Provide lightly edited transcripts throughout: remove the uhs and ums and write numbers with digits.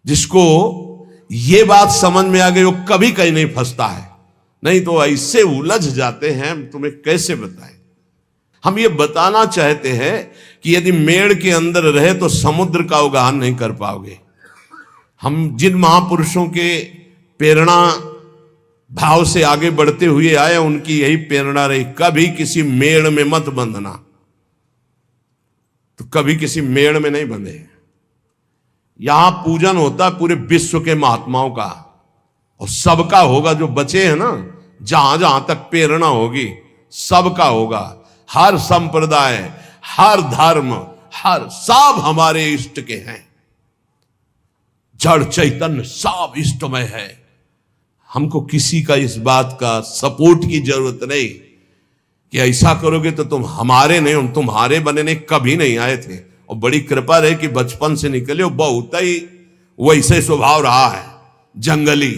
जिसको ये बात समझ में आ गई वो कभी कहीं नहीं फंसता है, नहीं तो ऐसे उलझ जाते हैं, हम तुम्हें कैसे बताएं। हम ये बताना चाहते हैं कि यदि मेड़ के अंदर रहे तो समुद्र का अवगाहन नहीं कर पाओगे। हम जिन महापुरुषों के प्रेरणा भाव से आगे बढ़ते हुए आए, उनकी यही प्रेरणा रही, कभी किसी मेड़ में मत बंधना। तो कभी किसी मेड़ में नहीं बंधे। यहां पूजन होता है पूरे विश्व के महात्माओं का, और सबका होगा, जो बचे हैं ना, जहां जहां तक प्रेरणा होगी सबका होगा। हर संप्रदाय, हर धर्म, हर सब हमारे इष्ट के हैं। जड़ चैतन्य सब इष्टमय है। हमको किसी का इस बात का सपोर्ट की जरूरत नहीं कि ऐसा करोगे तो तुम हमारे नहीं, हम तुम्हारे बने नहीं, कभी नहीं आए थे। और बड़ी कृपा रहे कि बचपन से निकले हो, बहुत ही वैसे स्वभाव रहा है, जंगली,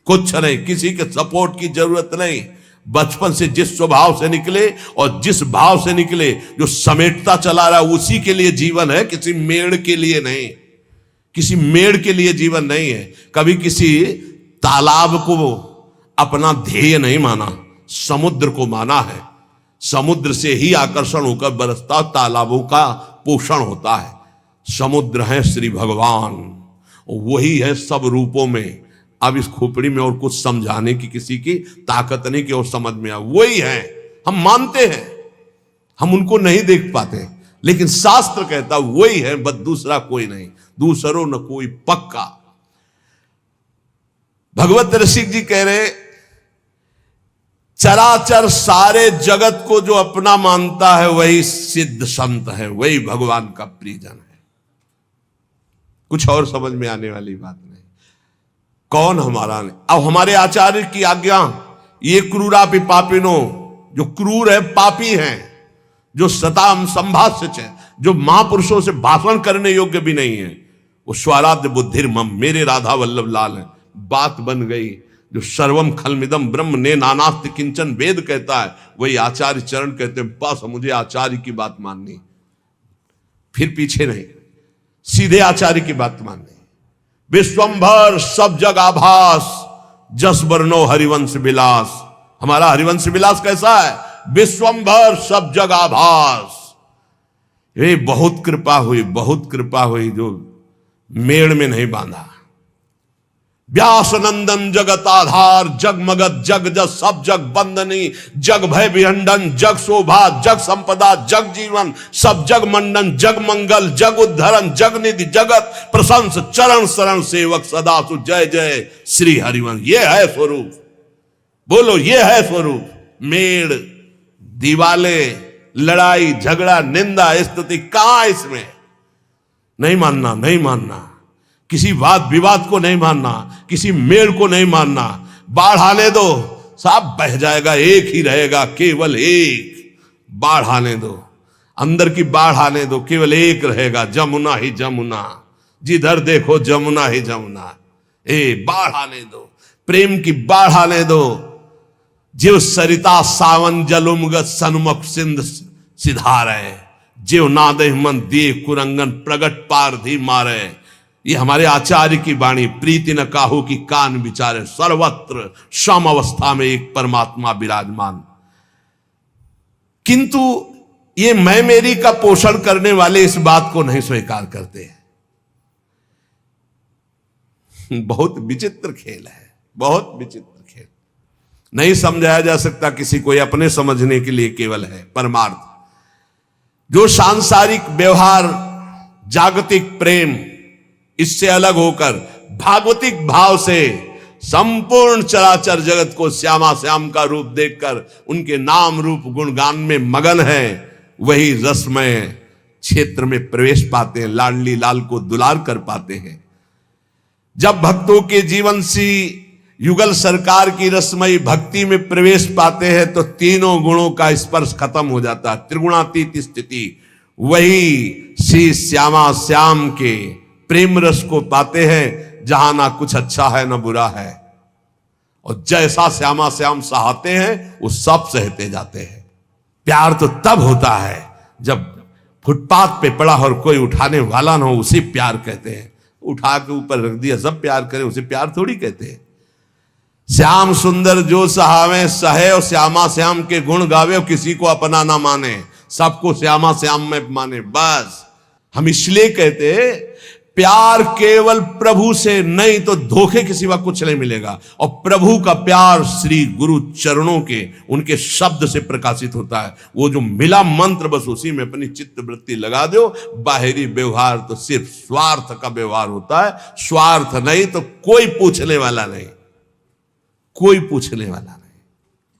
कुछ नहीं, किसी के सपोर्ट की जरूरत नहीं। बचपन से जिस स्वभाव से निकले और जिस भाव से निकले, जो समेटता चला रहा उसी के लिए जीवन है, किसी मेड़ के लिए नहीं। किसी मेड़ के लिए जीवन नहीं है। कभी किसी तालाब को अपना ध्येय नहीं माना, समुद्र को माना है। समुद्र से ही आकर्षण होकर बरसता तालाबों का पोषण होता है। समुद्र है श्री भगवान, वही है सब रूपों में। अब इस खोपड़ी में और कुछ समझाने की किसी की ताकत नहीं कि और समझ में आ, वही है। हम मानते हैं, हम उनको नहीं देख पाते, लेकिन शास्त्र कहता वही है, बस दूसरा कोई नहीं, दूसरो न कोई पक्का। भगवत रसिक जी कह रहे, चराचर सारे जगत को जो अपना मानता है वही सिद्ध संत है, वही भगवान का प्रियजन है। कुछ और समझ में आने वाली बात नहीं। कौन हमारा नहीं। अब हमारे आचार्य की आज्ञा, ये क्रूरापि पापिनो, जो क्रूर है, पापी हैं, जो सताम संभाष्य, जो महापुरुषों से भाषण करने योग्य भी नहीं है, वो स्वराध्य बुद्धिर मम, मेरे राधा वल्लभ लाल है। बात बन गई। जो सर्वम खलमिदम ब्रह्म ने नानास्ति किंचन वेद कहता है, वही आचार्य चरण कहते हैं, बस मुझे आचार्य की बात माननी, फिर पीछे नहीं, सीधे आचार्य की बात माननी। विश्वंभर सब जग आभास, जस बरनो हरिवंश विलास। हमारा हरिवंश विलास कैसा है? विश्वंभर सब जग आभास। ये बहुत कृपा हुई, बहुत कृपा हुई, जो मेड़ में नहीं बांधा। व्यास नंदन जगत आधार, जग मगत जग जस सब जग बंदनी, जग भय विहंडन, जग शोभा, जग संपदा, जग जीवन, सब जग मंडन, जग मंगल, जग उद्धरण, जग निधि, जगत प्रशंस, चरण शरण सेवक सदा सु, जय जय श्री हरिवंश। ये है स्वरूप, बोलो ये है स्वरूप। मेड़, दीवाले, लड़ाई झगड़ा, निंदा स्तुति कहां इसमें? नहीं मानना, नहीं मानना। किसी वाद विवाद को नहीं मानना, किसी मेड़ को नहीं मानना। बाढ़ आने दो, सब बह जाएगा, एक ही रहेगा, केवल एक। बाढ़ आने दो, अंदर की बाढ़ आने दो, केवल एक रहेगा, जमुना ही जमुना, जिधर देखो जमुना ही जमुना। बाढ़ आने दो, प्रेम की बाढ़ आने दो। जीव सरिता सावन जलुमगत सन्मुख सिंध सिधारे, जीव नादे मन दिए कुरंगन प्रगट पारधी मारे। ये हमारे आचार्य की वाणी। प्रीति न काहू की कान विचारे, सर्वत्र सम अवस्था में एक परमात्मा विराजमान। किंतु ये मैं मेरी का पोषण करने वाले इस बात को नहीं स्वीकार करते हैं। बहुत विचित्र खेल है, बहुत विचित्र खेल। नहीं समझाया जा सकता किसी को, अपने समझने के लिए केवल है परमार्थ। जो सांसारिक व्यवहार, जागतिक प्रेम, इससे अलग होकर भागवतिक भाव से संपूर्ण चराचर जगत को श्यामा श्याम का रूप देखकर उनके नाम रूप गुणगान में मगन है, वही रसमय क्षेत्र में प्रवेश पाते हैं, लाडली लाल को दुलार कर पाते हैं। जब भक्तों के जीवन से युगल सरकार की रसमयी भक्ति में प्रवेश पाते हैं तो तीनों गुणों का स्पर्श खत्म हो जाता है, त्रिगुणातीत स्थिति। वही श्री श्यामा श्याम के प्रेम रस को पाते हैं, जहां ना कुछ अच्छा है ना बुरा है। और जैसा श्यामा श्याम सहाते हैं वो सब सहते जाते हैं। प्यार तो तब होता है जब फुटपाथ पे पड़ा और कोई उठाने वाला ना हो, उसी प्यार कहते हैं। उठा के ऊपर रख दिया, सब प्यार करे, उसे प्यार थोड़ी कहते हैं। श्याम सुंदर जो सहावे सहे और श्यामा श्याम के गुण गावे और किसी को अपना ना माने, सबको श्यामा श्याम में माने। बस हम इसलिए कहते प्यार केवल प्रभु से, नहीं तो धोखे के सिवा कुछ नहीं मिलेगा। और प्रभु का प्यार श्री गुरु चरणों के उनके शब्द से प्रकाशित होता है। वो जो मिला मंत्र, बस उसी में अपनी चित्त वृत्ति लगा दो। बाहरी व्यवहार तो सिर्फ स्वार्थ का व्यवहार होता है, स्वार्थ नहीं तो कोई पूछने वाला नहीं, कोई पूछने वाला नहीं।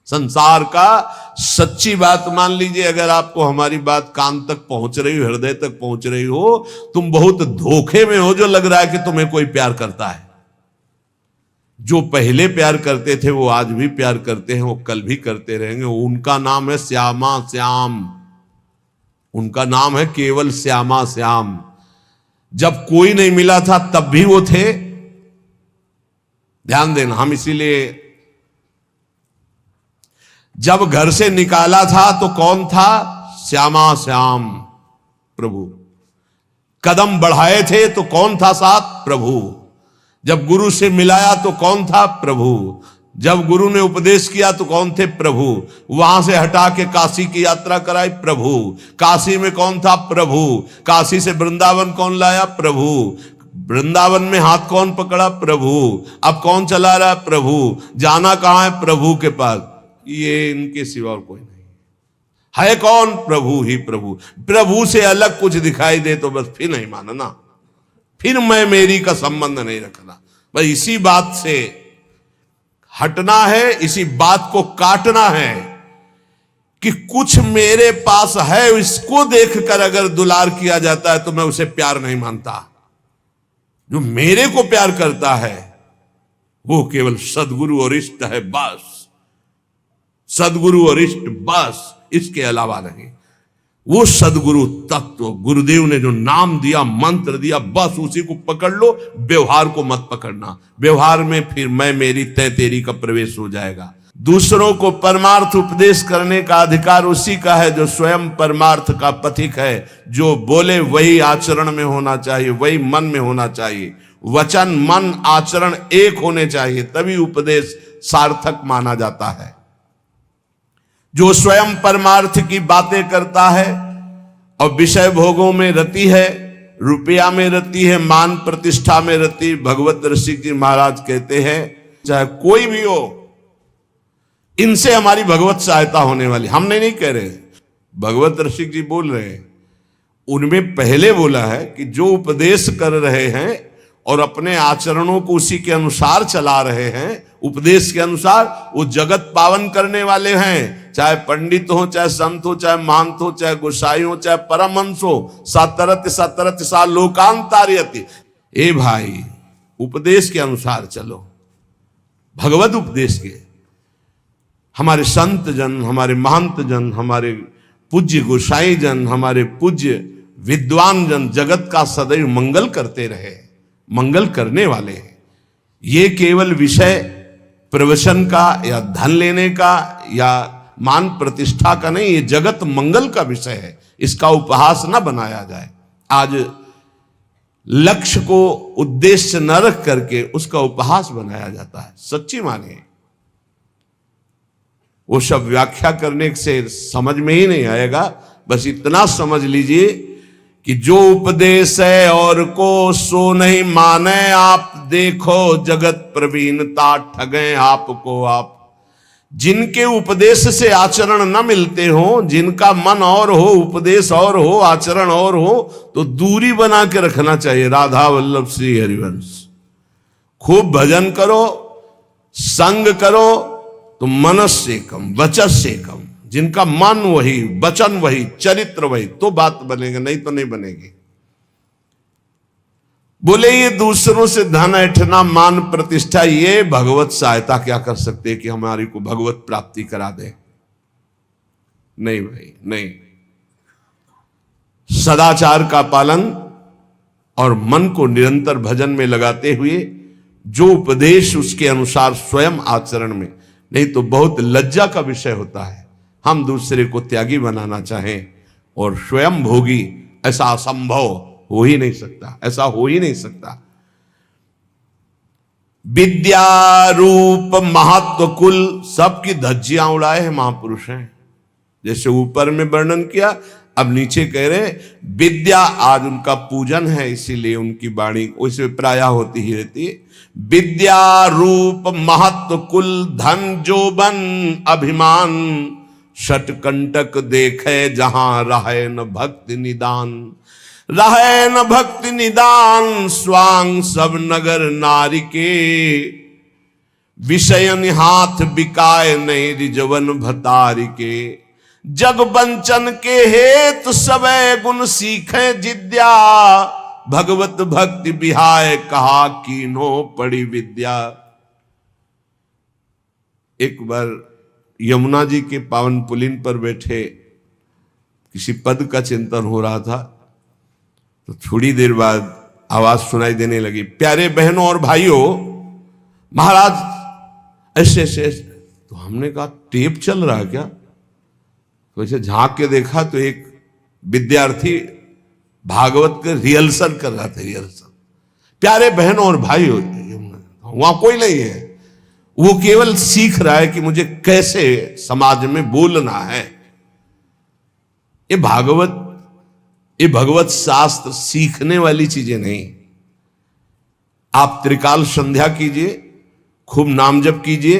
संसार का सच्ची बात मान लीजिए, अगर आपको हमारी बात कान तक पहुंच रही हो, हृदय तक पहुंच रही हो, तुम बहुत धोखे में हो जो लग रहा है कि तुम्हें कोई प्यार करता है। जो पहले प्यार करते थे वो आज भी प्यार करते हैं, वो कल भी करते रहेंगे। उनका नाम है श्यामा श्याम, उनका नाम है केवल श्यामा श्याम। जब कोई नहीं मिला था तब भी वो थे। ध्यान देना, हम इसीलिए जब घर से निकाला था तो कौन था? श्यामा श्याम प्रभु। कदम बढ़ाए थे तो कौन था साथ? प्रभु। जब गुरु से मिलाया तो कौन था? प्रभु। जब गुरु ने उपदेश किया तो कौन थे? प्रभु। वहां से हटा के काशी की यात्रा कराई? प्रभु। काशी में कौन था? प्रभु। काशी से वृंदावन कौन लाया? प्रभु। वृंदावन में हाथ कौन पकड़ा? प्रभु। अब कौन चला रहा? प्रभु। जाना कहां है? प्रभु के पास। ये इनके सिवा और कोई नहीं है। कौन? प्रभु ही प्रभु। प्रभु से अलग कुछ दिखाई दे तो बस फिर नहीं मानना, फिर मैं मेरी का संबंध नहीं रखना। बस इसी बात से हटना है, इसी बात को काटना है कि कुछ मेरे पास है, इसको देखकर अगर दुलार किया जाता है तो मैं उसे प्यार नहीं मानता। जो मेरे को प्यार करता है वो केवल सदगुरु और इष्ट है, बस। सदगुरु और इष्ट, बस, इसके अलावा नहीं। वो सदगुरु तत्व, गुरुदेव ने जो नाम दिया, मंत्र दिया, बस उसी को पकड़ लो। व्यवहार को मत पकड़ना। व्यवहार में फिर मैं मेरी तय तेरी का प्रवेश हो जाएगा। दूसरों को परमार्थ उपदेश करने का अधिकार उसी का है जो स्वयं परमार्थ का पथिक है। जो बोले वही आचरण में होना चाहिए, वही मन में होना चाहिए। वचन, मन, आचरण एक होने चाहिए, तभी उपदेश सार्थक माना जाता है। जो स्वयं परमार्थ की बातें करता है और विषय भोगों में रति है, रुपया में रति है, मान प्रतिष्ठा में रति, भगवत रसिक जी महाराज कहते हैं चाहे कोई भी हो, इनसे हमारी भगवत सहायता होने वाली। हमने नहीं कह रहे, भगवत रसिक जी बोल रहे हैं। उनमें पहले बोला है कि जो उपदेश कर रहे हैं और अपने आचरणों को उसी के अनुसार चला रहे हैं, उपदेश के अनुसार, वो जगत पावन करने वाले हैं। चाहे पंडित हो, चाहे संत हो, चाहे महंत हो, चाहे गोसाई हो, चाहे परमहंस हो। सतरत सतरत सा लोकांतार्यति। ए भाई, उपदेश के अनुसार चलो, भगवत उपदेश के। हमारे संत जन, हमारे महंत जन, हमारे पूज्य गोसाई जन, हमारे पूज्य विद्वान जन जगत का सदैव मंगल करते रहे, मंगल करने वाले हैं। ये केवल विषय प्रवचन का या धन लेने का या मान प्रतिष्ठा का नहीं, ये जगत मंगल का विषय है। इसका उपहास न बनाया जाए। आज लक्ष्य को उद्देश्य न रख करके उसका उपहास बनाया जाता है। सच्ची माने वो सब व्याख्या करने से समझ में ही नहीं आएगा। बस इतना समझ लीजिए कि जो उपदेश है और को सो नहीं माने आप, देखो जगत प्रवीणता ठगे आपको आप। जिनके उपदेश से आचरण न मिलते हो, जिनका मन और हो, उपदेश और हो, आचरण और हो, तो दूरी बना के रखना चाहिए। राधा वल्लभ श्री हरिवंश। खूब भजन करो, संग करो, तो मनस से कम, वचस से कम। जिनका मन वही, वचन वही, चरित्र वही, तो बात बनेगा, नहीं तो नहीं बनेगी। बोले ये दूसरों से धन ऐठना, मान प्रतिष्ठा, ये भगवत सहायता क्या कर सकते हैं कि हमारी को भगवत प्राप्ति करा दे? नहीं भाई, नहीं। सदाचार का पालन और मन को निरंतर भजन में लगाते हुए जो उपदेश उसके अनुसार स्वयं आचरण में, नहीं तो बहुत लज्जा का विषय होता है। हम दूसरे को त्यागी बनाना चाहें और स्वयं भोगी, ऐसा असंभव हो ही नहीं सकता, ऐसा हो ही नहीं सकता। विद्या रूप महत्व कुल सबकी धज्जियां उड़ाए हैं महापुरुष हैं। जैसे ऊपर में वर्णन किया, अब नीचे कह रहे विद्या, आज उनका पूजन है इसीलिए उनकी वाणी वैसे प्रायः होती ही रहती है। विद्या रूप महत्व कुल धन जोबन अभिमान, षटकंटक देखे जहां रहे न भक्ति निदान। रहे न भक्ति निदान स्वांग सब नगर नारी के, विषयन हाथ बिकाए नहीं रिजवन भतारी के। जग बंचन के हेतु सबे गुण सीखे जिद्या, भगवत भक्ति बिहाय कहा कीन्हो पड़ी विद्या। एक बार यमुना जी के पावन पुलिन पर बैठे किसी पद का चिंतन हो रहा था, तो थोड़ी देर बाद आवाज सुनाई देने लगी, प्यारे बहनों और भाइयों, महाराज ऐसे ऐसे। तो हमने कहा टेप चल रहा है क्या? तो ऐसे झांक के देखा तो एक विद्यार्थी भागवत के रिहर्सल कर रहा था, रिहर्सल। प्यारे बहनों और भाइयों, वहां कोई नहीं है, वो केवल सीख रहा है कि मुझे कैसे समाज में बोलना है। ये भगवत शास्त्र सीखने वाली चीजें नहीं। आप त्रिकाल संध्या कीजिए, खूब नाम जप कीजिए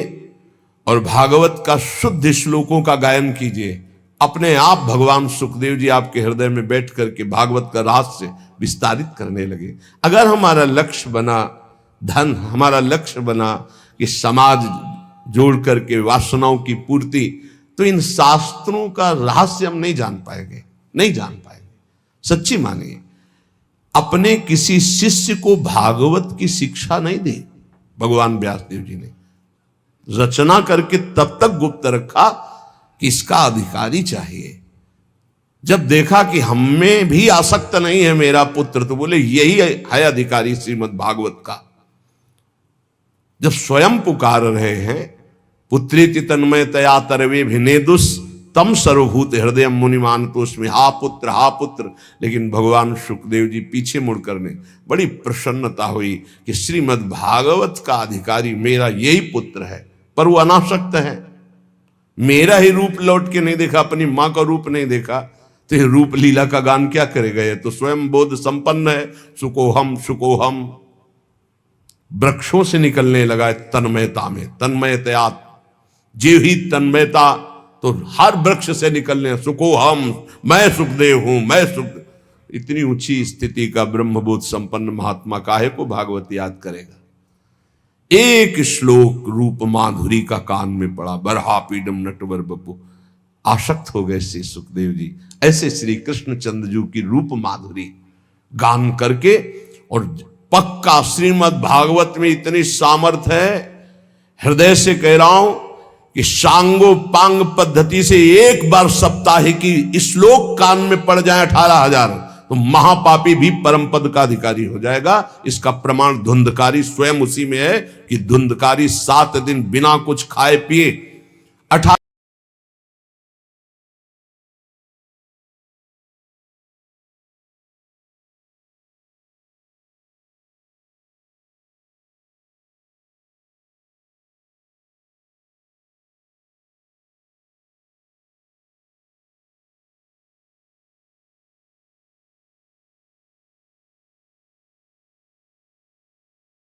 और भागवत का शुद्ध श्लोकों का गायन कीजिए। अपने आप भगवान सुखदेव जी आपके हृदय में बैठ करके भागवत का रहस्य विस्तारित करने लगे। अगर हमारा लक्ष्य बना धन, हमारा लक्ष्य बना कि समाज जोड़ करके वासनाओं की पूर्ति, तो इन शास्त्रों का रहस्य हम नहीं जान पाएंगे, नहीं जान पाएंगे। सच्ची मानिए, अपने किसी शिष्य को भागवत की शिक्षा नहीं दी भगवान व्यासदेव जी ने, रचना करके तब तक गुप्त रखा कि इसका अधिकारी चाहिए। जब देखा कि हमें भी आसक्त नहीं है मेरा पुत्र, तो बोले यही है अधिकारी श्रीमद् भागवत का। जब स्वयं पुकार रहे हैं, पुत्रेति तन्मयतया तरवे भिनेदुस तम सर्वभूत हृदय मुनिमान तो उसमें हा पुत्र, लेकिन भगवान सुखदेव जी पीछे मुड़कर ने बड़ी प्रसन्नता हुई कि श्रीमद् भागवत का अधिकारी मेरा यही पुत्र है। पर वो अनासक्त है, मेरा ही रूप लौट के नहीं देखा, अपनी मां का रूप नहीं देखा, तो ये रूप लीला का गान क्या करेगा? ये तो स्वयं बोध संपन्न है। सुकोहम वृक्षों से निकलने लगा तन्मयता में, तन्मयतया जीव ही तन्मयता, तो हर वृक्ष से निकलने सुकोहम, मैं सुखदेव हूं, मैं सुख। इतनी ऊंची स्थिति का ब्रह्मबोध संपन्न महात्मा काहे को भागवत याद करेगा? एक श्लोक रूप माधुरी का कान में पड़ा, बरहा पीडम नटवर बपू, आसक्त हो गए श्री सुखदेव जी। ऐसे श्री कृष्णचंद्र जी की रूप माधुरी गान करके, और पक्का श्रीमद् भागवत में इतनी सामर्थ्य है, हृदय से कह रहा हूं कि सांगो पांग पद्धति से एक बार सप्ताहिकी श्लोक कान में पड़ जाए 18,000, तो महापापी भी परम पद का अधिकारी हो जाएगा। इसका प्रमाण धुंधकारी स्वयं उसी में है कि धुंधकारी 7 दिन बिना कुछ खाए पिए